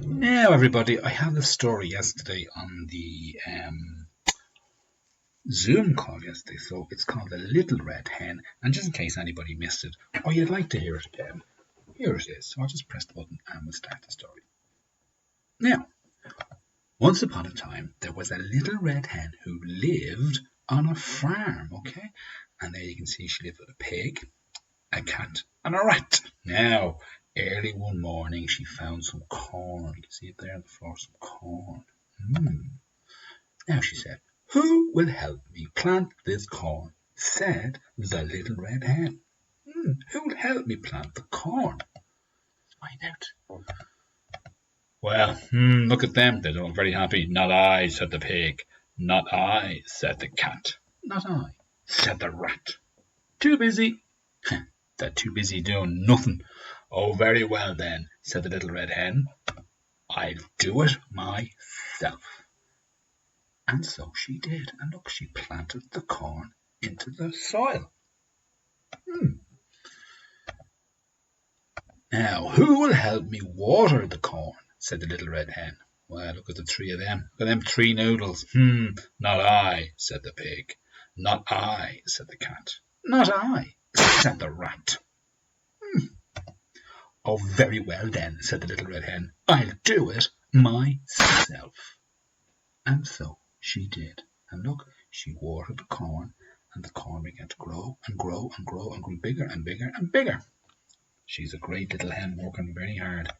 Now, everybody, I had a story yesterday on the Zoom call yesterday, so it's called the Little Red Hen. And just in case anybody missed it, or you'd like to hear it again, here it is. So I'll just press the button and we'll start the story. Now, once upon a time, there was a little red hen who lived on a farm, okay? And there you can see she lived with a pig, a cat, and a rat. Now, early one morning, she found some corn. You can see it there on the floor, some corn. Now she said, "Who will help me plant this corn?" said the little red hen. Who will help me plant the corn? Let's find out. Well, look at them. They don't look very happy. "Not I," said the pig. "Not I," said the cat. "Not I," said the rat. "Too busy." "They're too busy doing nothing." "Oh, very well then," said the little red hen. "I'll do it myself." And so she did. And look, she planted the corn into the soil. "Now, who will help me water the corn?" said the little red hen. Well, look at the three of them. Look at them three noodles. "Not I," said the pig. "Not I," said the cat. "Not I," said the rat. "Oh, very well then," said the little red hen. "I'll do it myself." And so she did. And look, she watered the corn, and the corn began to grow and grow and grow and grew bigger and bigger and bigger. She's a great little hen, working very hard.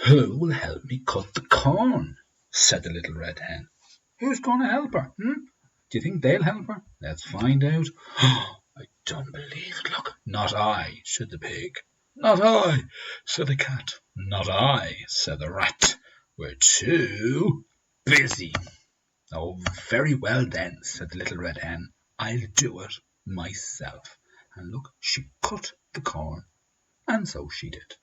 "Who will help me cut the corn?" said the little red hen. "Who's going to help her? Do you think they'll help her? Let's find out." "I don't believe it. Look." "Not I," said the pig. "Not I," said the cat. "Not I," said the rat. "We're too busy." "Oh, very well then," said the little red hen. "I'll do it myself." And look, she cut the corn, and so she did.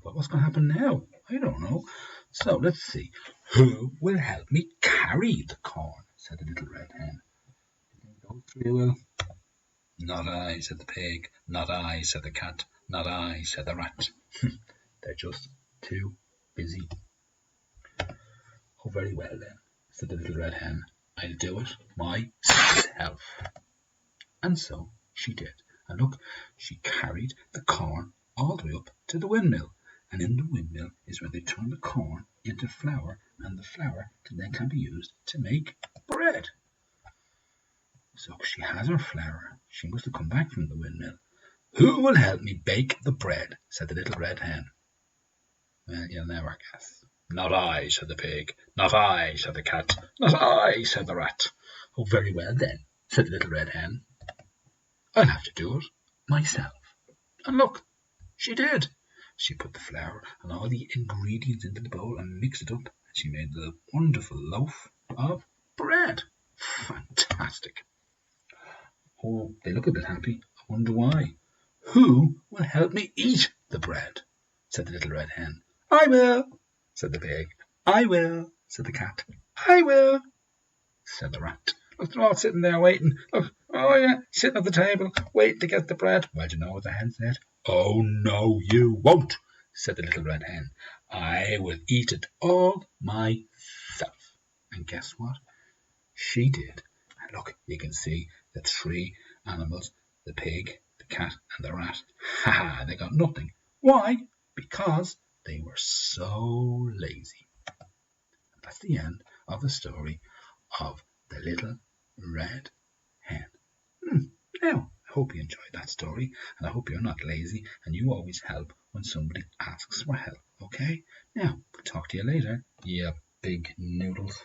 But what's going to happen now? I don't know. So let's see. "Who will help me carry the corn?" said the little red hen. "Those three will." "Not I," said the pig. "Not I," said the cat. "Not I," said the rat. They're just too busy. "Oh, very well then," said the little red hen. "I'll do it myself." And so she did. And look, she carried the corn all the way up to the windmill. And in the windmill is where they turn the corn into flour, and the flour then can be used to make bread. So she has her flour. She must have come back from the windmill. "Who will help me bake the bread?" said the little red hen. Well, you'll never guess. "Not I," said the pig. "Not I," said the cat. "Not I," said the rat. "Oh, very well then," said the little red hen. "I'll have to do it myself." And look, she did. She put the flour and all the ingredients into the bowl and mixed it up, and she made the wonderful loaf of bread. Fantastic. Oh, they look a bit happy. I wonder why. "Who will help me eat the bread?" said the little red hen. "I will," said the pig. "I will," said the cat. "I will," said the rat. Look, they're all sitting there waiting. Look, oh yeah, sitting at the table, waiting to get the bread. Well, do you know what the hen said? "Oh, no, you won't," said the little red hen. "I will eat it all myself." And guess what? She did. And look, you can see the three animals, the pig, the cat, and the rat. They got nothing. Why? Because they were so lazy. And that's the end of the story of the Little Red Hen. Now, I hope you enjoyed that story, and I hope you're not lazy, and you always help when somebody asks for help, okay? Now, talk to you later, you big noodles.